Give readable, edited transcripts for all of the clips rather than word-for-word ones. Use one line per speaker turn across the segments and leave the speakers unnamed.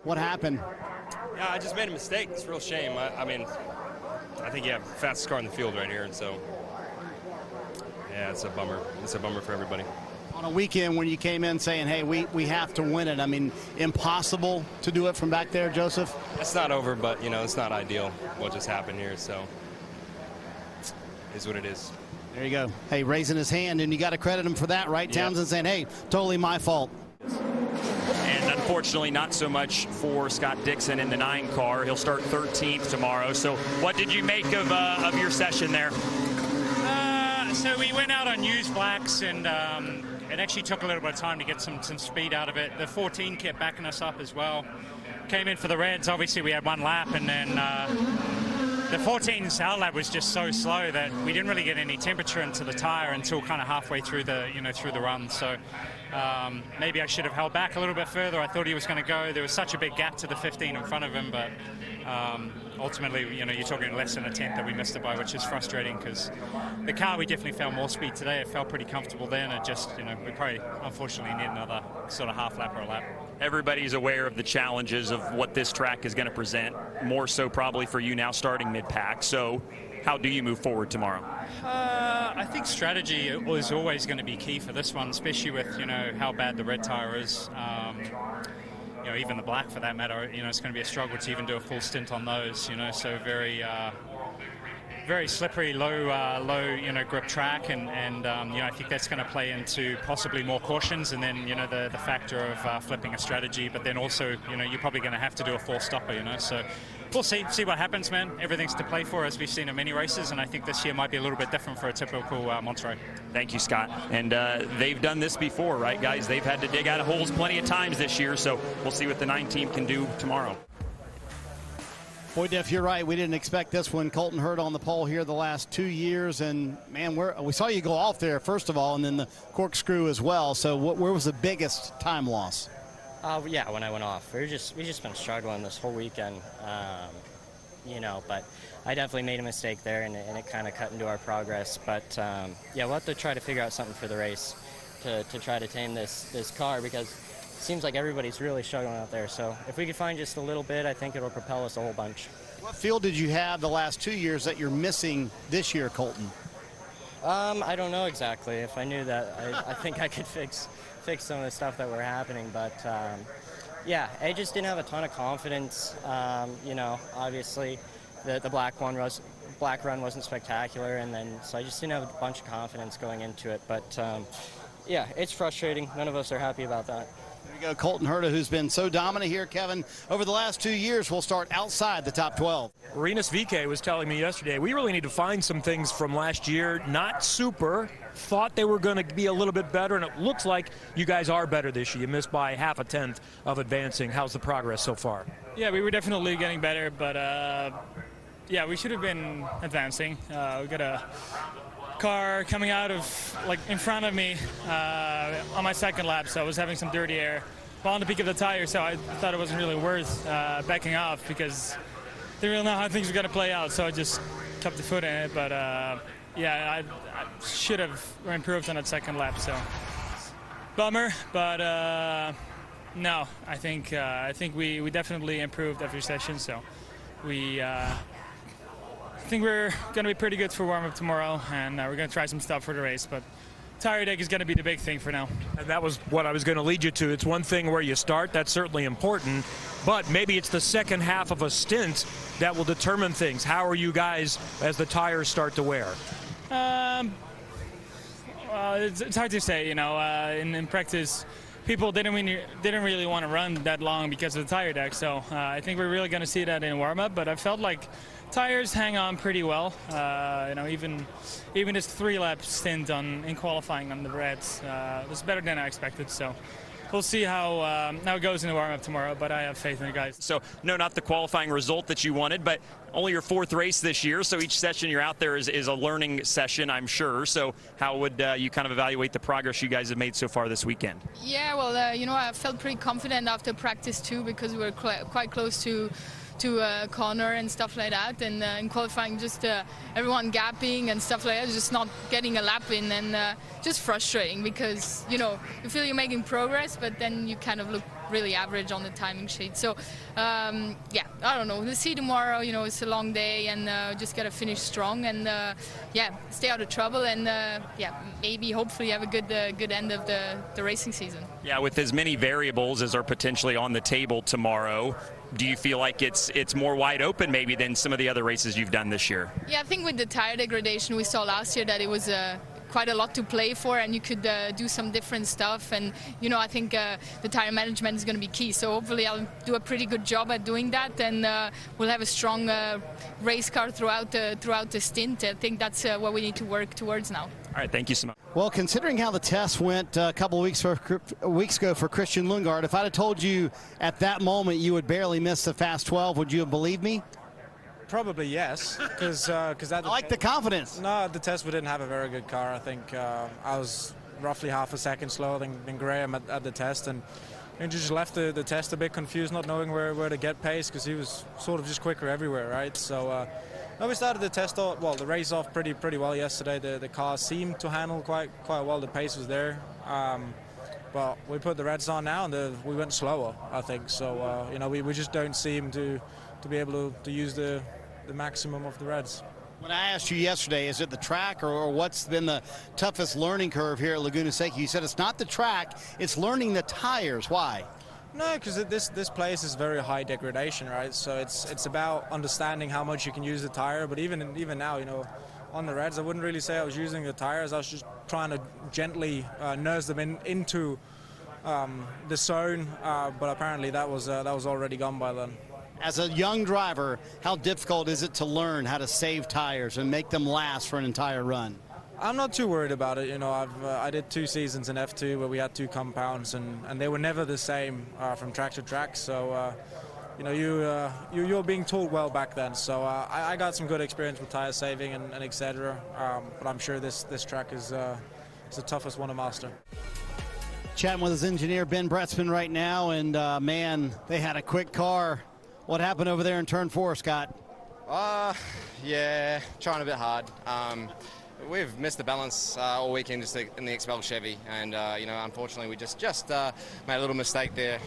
What happened?
Yeah, I just made a mistake. It's a real shame. I mean, I think you have the fastest car in the field right here, and so, yeah, it's a bummer. It's a bummer for everybody.
On a weekend when you came in saying, hey, we have to win it, I mean, impossible to do it from back there, Joseph?
It's not over, but, you know, it's not ideal what just happened here, so it is what it is.
There you go. Hey, raising his hand, and you got to credit him for that, right? Yep. Townsend saying, hey, totally my fault.
And unfortunately, not so much for Scott Dixon in the 9 car. He'll start 13th tomorrow. So what did you make of your session there?
So we went out on used blacks, and it actually took a little bit of time to get some speed out of it. The 14 kept backing us up as well. Came in for the reds. Obviously, we had 1 lap, and then the 14 sour lap was just so slow that we didn't really get any temperature into the tire until kind of halfway through the through the run. So maybe I should have held back a little bit further. I thought he was going to go. There was such a big gap to the 15 in front of him, but ultimately, you're talking less than a tenth that we missed it by, which is frustrating because the car, we definitely felt more speed today. It felt pretty comfortable then. It just, we probably, unfortunately, need another sort of half lap or a lap.
Everybody's aware of the challenges of what this track is going to present, more so probably for you now starting mid-pack. So how do you move forward tomorrow?
I think strategy is always going to be key for this one, especially with, how bad the red tire is. Even the black for that matter, it's going to be a struggle to even do a full stint on those, so very slippery, low grip track, and I think that's going to play into possibly more cautions, and then the factor of flipping a strategy, but then also you're probably going to have to do a full stopper, so we'll see what happens, man. Everything's to play for, as we've seen in many races, and I think this year might be a little bit different for a typical Monterey.
Thank you, Scott. And they've done this before, right, guys? They've had to dig out of holes plenty of times this year, so we'll see what the 9 team can do tomorrow.
Boy, Jeff, you're right. We didn't expect this one. Colton Herta on the pole here the last 2 years, and man, we saw you go off there first of all, and then the corkscrew as well. So, where was the biggest time loss?
Yeah, when I went off, we just been struggling this whole weekend, But I definitely made a mistake there, and it kind of cut into our progress. But yeah, we'll have to try to figure out something for the race to try to tame this car, because it seems like everybody's really struggling out there. So if we could find just a little bit, I think it'll propel us a whole bunch.
What field did you have the last 2 years that you're missing this year, Colton?
I don't know exactly. If I knew that, I think I could fix some of the stuff that were happening. But yeah, I just didn't have a ton of confidence. Obviously the black run wasn't spectacular, and then so I just didn't have a bunch of confidence going into it. But yeah, it's frustrating. None of us are happy about that.
There you go, Colton Herta, who's been so dominant here, Kevin, over the last 2 years. Will start outside the top 12.
Rinus VeeKay was telling me yesterday, we really need to find some things from last year. Not super. Thought they were going to be a little bit better, and it looks like you guys are better this year. You missed by half a tenth of advancing. How's the progress so far?
Yeah, we were definitely getting better, but yeah, we should have been advancing. We got a car coming out of, in front of me on my second lap, so I was having some dirty air. Well, on the peak of the tire, so I thought it wasn't really worth backing off, because I didn't really know how things were going to play out, so I just kept the foot in it. But yeah, I should have improved on that second lap, so bummer. But no, I think we definitely improved every session, so I think we're going to be pretty good for warm-up tomorrow, and we're going to try some stuff for the race. But tire deck is going to be the big thing for now.
And that was what I was going to lead you to. It's one thing where you start. That's certainly important. But maybe it's the second half of a stint that will determine things. How are you guys as the tires start to wear?
Well, it's hard to say. In practice, people didn't really want to run that long because of the tire deck. So I think we're really going to see that in warm-up. But I felt like tires hang on pretty well. Even this 3-lap stint in qualifying on the reds was better than I expected. So we'll see how it goes in the warm-up tomorrow. But I have faith in the guys.
So no, not the qualifying result that you wanted, but only your 4th race this year. So each session you're out there is a learning session, I'm sure. So how would you kind of evaluate the progress you guys have made so far this weekend?
Yeah, well, I felt pretty confident after practice too, because we were quite close to a corner and stuff like that, and in qualifying just everyone gapping and stuff like that, just not getting a lap in, and just frustrating, because you feel you're making progress, but then you kind of look really average on the timing sheet. So yeah, I don't know. We'll see tomorrow. You know, it's a long day, and just gotta finish strong and yeah, stay out of trouble, and yeah, maybe hopefully have a good end of the racing season.
Yeah, with as many variables as are potentially on the table tomorrow, do you feel like it's more wide open maybe than some of the other races you've done this year?
Yeah, I think with the tire degradation we saw last year that it was quite a lot to play for, and you could do some different stuff, and you know, I think the tire management is going to be key, so hopefully I'll do a pretty good job at doing that, and we'll have a strong race car throughout the stint. I think that's what we need to work towards now.
All right, thank you so much.
Well, considering how the test went a couple of weeks ago for Christian Lundgaard, if I'd have told you at that moment you would barely miss the Fast 12, would you have believed me?
Probably yes, because I
like the confidence.
No, at the test we didn't have a very good car. I think I was roughly half a second slower than Graham at the test, and just left the test a bit confused, not knowing where to get pace, because he was sort of just quicker everywhere, right? So no, we started the test off, well, the race off pretty well yesterday. The car seemed to handle quite well. The pace was there, but we put the reds on now, and we went slower, I think. So you know, we just don't seem to be able to use the maximum of the reds.
When I asked you yesterday, is it the track or what's been the toughest learning curve here at Laguna Seca? You said it's not the track, it's learning the tires. Why?
No, because this place is very high degradation, right? So it's about understanding how much you can use the tire. But even now, you know, on the reds, I wouldn't really say I was using the tires. I was just trying to gently nurse them into the zone. But apparently that was already gone by then.
As a young driver, how difficult is it to learn how to save tires and make them last for an entire run?
I'm not too worried about it. You know, I did 2 seasons in F2 where we had 2 compounds, and they were never the same from track to track. So, you know, you're being taught well back then. So I got some good experience with tire saving and etc. But I'm sure this track is the toughest one to master.
Chatting with his engineer Ben Bretzman right now, and man, they had a quick car. What happened over there in turn 4, Scott?
Yeah, trying a bit hard. We've missed the balance all weekend just in the Expel Chevy, and you know, unfortunately we just made a little mistake there,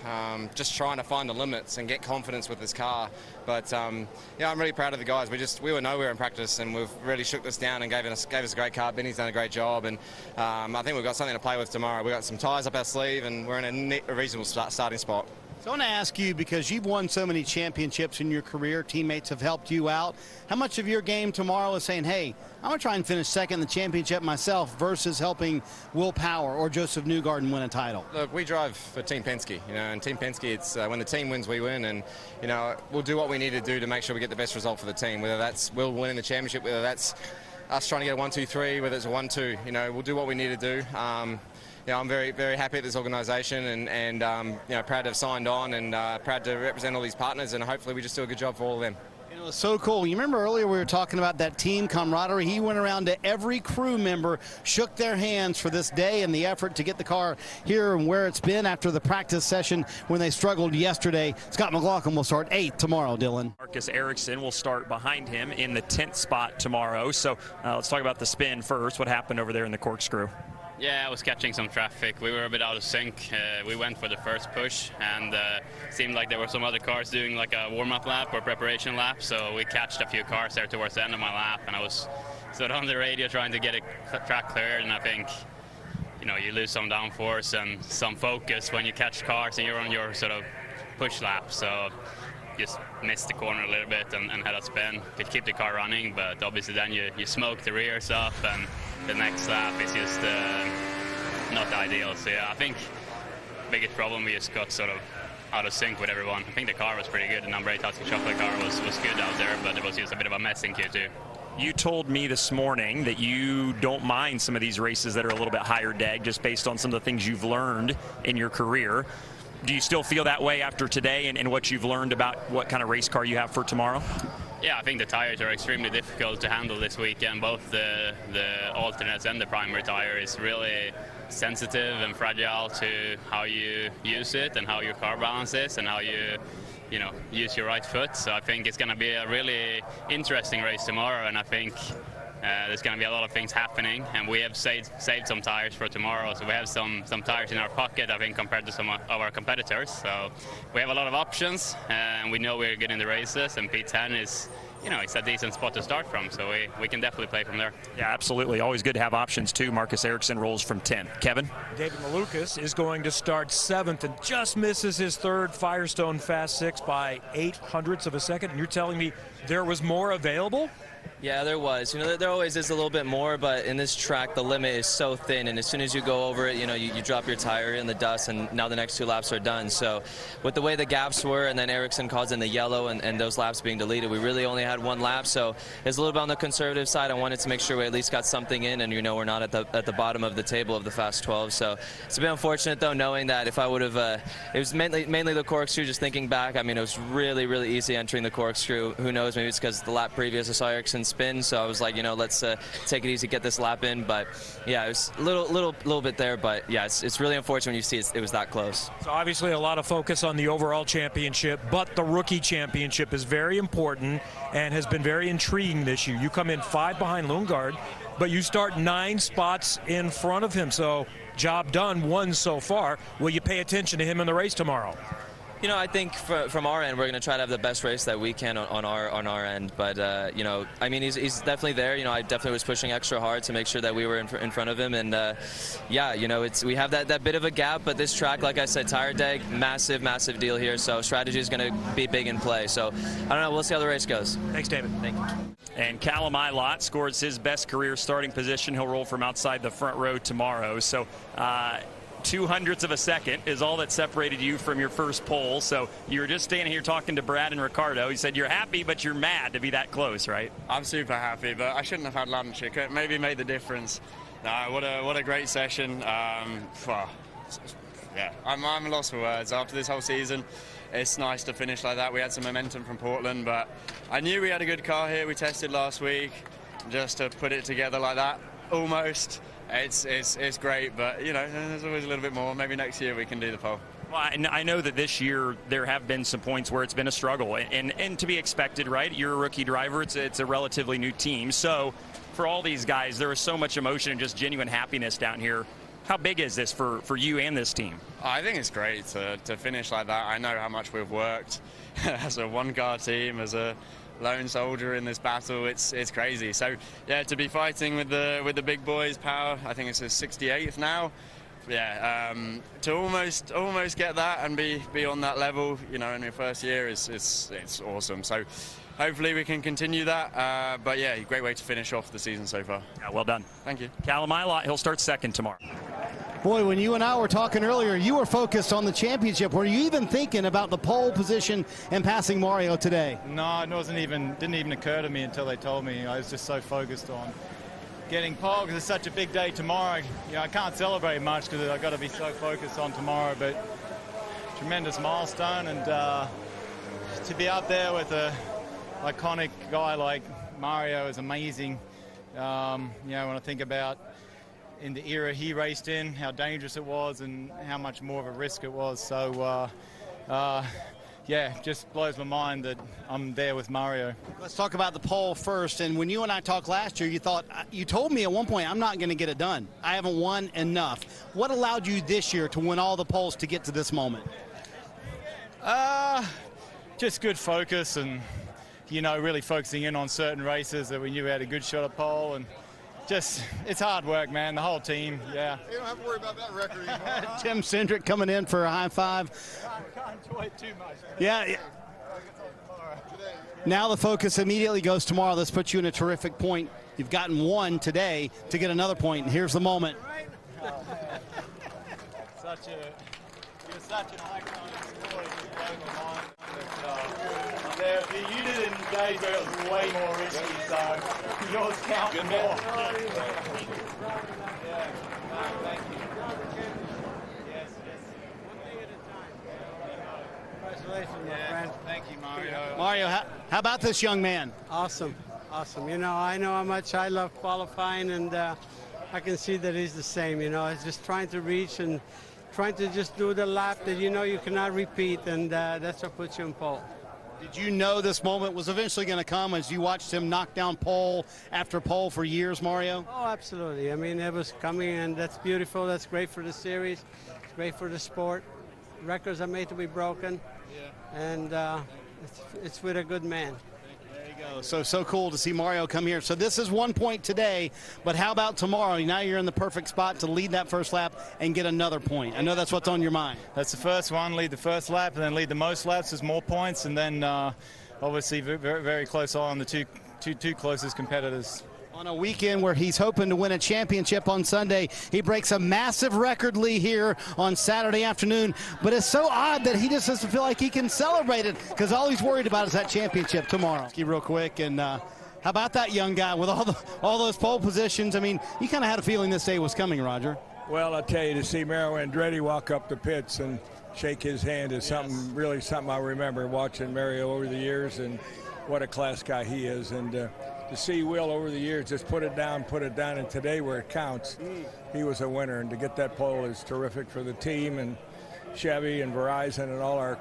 just trying to find the limits and get confidence with this car. But yeah, I'm really proud of the guys. We were nowhere in practice, and we've really shook this down and gave us a great car. Benny's done a great job, and I think we've got something to play with tomorrow. We've got some tyres up our sleeve, and we're in a reasonable starting spot.
So I want to ask you, because you've won so many championships in your career, teammates have helped you out. How much of your game tomorrow is saying, hey, I'm going to try and finish second in the championship myself, versus helping Will Power or Joseph Newgarden win a title?
Look, we drive for Team Penske, you know, and Team Penske, it's when the team wins, we win, and you know, we'll do what we need to do to make sure we get the best result for the team, whether that's Will winning the championship, whether that's us trying to get a 1-2-3, whether it's a 1-2, you know, we'll do what we need to do. You know, I'm very, very happy at this organisation, and you know, proud to have signed on, and proud to represent all these partners, and hopefully we just do a good job for all of them.
It was so cool. You remember earlier we were talking about that team camaraderie. He went around to every crew member, shook their hands for this day and the effort to get the car here and where it's been after the practice session when they struggled yesterday. Scott McLaughlin will start 8th tomorrow, Dylan.
Marcus Ericsson will start behind him in the 10th spot tomorrow. So let's talk about the spin first. What happened over there in the corkscrew?
Yeah, I was catching some traffic. We were a bit out of sync. We went for the first push, and seemed like there were some other cars doing like a warm-up lap or preparation lap, so we catched a few cars there towards the end of my lap, and I was sort of on the radio trying to get a track cleared, and I think, you know, you lose some downforce and some focus when you catch cars and you're on your sort of push lap, so just missed the corner a little bit and had a spin. Could keep the car running, but obviously then you smoke the rears up, and the next lap is just not ideal. So yeah, I think biggest problem, we just got sort of out of sync with everyone. I think the car was pretty good. The number 8 Husky Chocolate car was good out there, but it was just a bit of a mess in Q2.
You told me this morning that you don't mind some of these races that are a little bit higher deg, just based on some of the things you've learned in your career. Do you still feel that way after today and what you've learned about what kind of race car you have for tomorrow?
Yeah, I think the tires are extremely difficult to handle this weekend. Both the alternates and the primary tire is really sensitive and fragile to how you use it and how your car balances and how you know, use your right foot. So I think it's going to be a really interesting race tomorrow, and I think There's going to be a lot of things happening, and we have saved some tires for tomorrow. So we have some tires in our pocket, I think, compared to some of our competitors. So we have a lot of options, and we know we're good in the races. And P10 is, it's a decent spot to start from. So we can definitely play from there.
Yeah, absolutely. Always good to have options too. Marcus Ericsson rolls from 10th. Kevin?
David Malukas is going to start 7th and just misses his third Firestone Fast 6 by 0.08 of a second. And you're telling me there was more available?
Yeah, there was. There always is a little bit more, but in this track, the limit is so thin, and as soon as you go over it, you drop your tire in the dust, and now the next 2 laps are done. So with the way the gaps were, and then Ericsson calls in the yellow, and those laps being deleted, we really only had 1 lap, so it's a little bit on the conservative side. I wanted to make sure we at least got something in, and we're not at the bottom of the table of the Fast 12. So it's a bit unfortunate, though, knowing that if I would have, it was mainly the corkscrew. Just thinking back, it was really, really easy entering the corkscrew. Who knows? Maybe it's because the lap previous I saw Ericsson spin, so I was like, let's take it easy, get this lap in. But yeah, it was a little bit there, but yeah, it's really unfortunate when you see it was that close.
So obviously a lot of focus on the overall championship, but the rookie championship is very important and has been very intriguing this year. You come in 5 behind Lundgaard, but you start 9 spots in front of him, so job done, 1 so far. Will you pay attention to him in the race tomorrow?
I think from our end, we're going to try to have the best race that we can on our end. But he's definitely there. I definitely was pushing extra hard to make sure that we were in front of him. And we have that bit of a gap. But this track, like I said, tire deg, massive deal here. So strategy is going to be big in play. So I don't know. We'll see how the race goes.
Thanks, David.
Thank you.
And Callum Ilott scores his best career starting position. He'll roll from outside the front row tomorrow. So 0.02 of a second is all that separated you from your first pole. So you were just standing here talking to Brad and Ricardo. He said you're happy, but you're mad to be that close, right?
I'm super happy, but I shouldn't have had lunch. It could maybe made the difference. No, what a great session. Yeah, I'm lost for words. After this whole season, it's nice to finish like that. We had some momentum from Portland, but I knew we had a good car here. We tested last week. Just to put it together like that, almost. It's great, but there's always a little bit more. Maybe next year we can do the pole.
Well, I know that this year there have been some points where it's been a struggle, and to be expected, right? You're a rookie driver. It's a relatively new team. So for all these guys, there is so much emotion and just genuine happiness down here. How big is this for you and this team?
I think it's great to finish like that. I know how much we've worked as a one-car team, as a lone soldier in this battle. It's crazy. So yeah, to be fighting with the big boys, Power, I think it's his 68th now. Yeah, to almost get that and be on that level, in your first year it's awesome. So hopefully we can continue that. But yeah, great way to finish off the season so far.
Yeah, well done.
Thank you.
Callum Ilott, he'll start 2nd tomorrow.
Boy, when you and I were talking earlier, you were focused on the championship. Were you even thinking about the pole position and passing Mario today?
No, it didn't even occur to me until they told me. I was just so focused on getting pole because it's such a big day tomorrow. I can't celebrate much because I've got to be so focused on tomorrow, but tremendous milestone, and to be up there with an iconic guy like Mario is amazing. When I think about in the era he raced in, how dangerous it was and how much more of a risk it was. So, yeah, just blows my mind that I'm there with Mario.
Let's talk about the pole first. And when you and I talked last year, you told me at one point, I'm not going to get it done. I haven't won enough. What allowed you this year to win all the poles to get to this moment?
Just good focus and, really focusing in on certain races that we knew we had a good shot at pole, and just, it's hard work, man. The whole team, yeah.
You don't have to worry about that record anymore.
Tim Cindric coming in for a high five.
I can't enjoy it too much.
Yeah. Now the focus immediately goes tomorrow. This puts you in a terrific point. You've gotten 1 today to get another point, and here's the moment.
You're such an iconic sport. It just blows my mind. You did it in days where it was way more risky, so yours count more. Yeah, thank you. Yes.
Congratulations, my friend.
Thank you, Mario.
Mario, how about this young man?
Awesome. I know how much I love qualifying, and I can see that he's the same. He's just trying to reach and trying to just do the lap that you cannot repeat, and that's what puts you in pole.
Did you know this moment was eventually going to come as you watched him knock down pole after pole for years, Mario?
Oh, absolutely. I mean, it was coming, and that's beautiful. That's great for the series. It's great for the sport. Records are made to be broken, and it's with a good man.
There you go. So cool to see Mario come here. So this is 1 point today, but how about tomorrow? Now you're in the perfect spot to lead that first lap and get another point. I know that's what's on your mind.
That's the first one, lead the first lap, and then lead the most laps. There's more points, and then obviously very, very close on the two closest competitors.
On a weekend where he's hoping to win a championship on Sunday, he breaks a massive record lead here on Saturday afternoon. But it's so odd that he just doesn't feel like he can celebrate it because all he's worried about is that championship tomorrow. Real quick, and how about that young guy with all those pole positions? I mean, you kind of had a feeling this day was coming, Roger.
Well, I'll tell you, to see Mario Andretti walk up the pits and shake his hand is something, really something I remember watching Mario over the years, and what a class guy he is. And to see Will over the years just put it down, and today where it counts, he was a winner. And to get that pole is terrific for the team, and Chevy and Verizon and all our,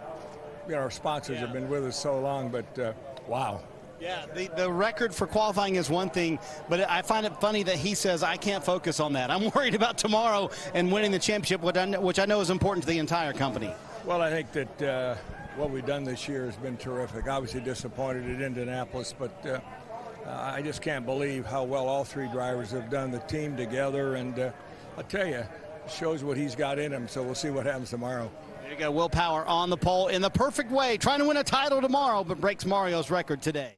our sponsors have been with us so long. But wow.
Yeah, the record for qualifying is one thing, but I find it funny that he says, I can't focus on that. I'm worried about tomorrow and winning the championship, which I know is important to the entire company.
Well, I think that what we've done this year has been terrific. Obviously disappointed at Indianapolis, but I just can't believe how well all three drivers have done, the team together, and I'll tell you, it shows what he's got in him, so we'll see what happens tomorrow.
There you go, Will Power on the pole in the perfect way, trying to win a title tomorrow, but breaks Mario's record today.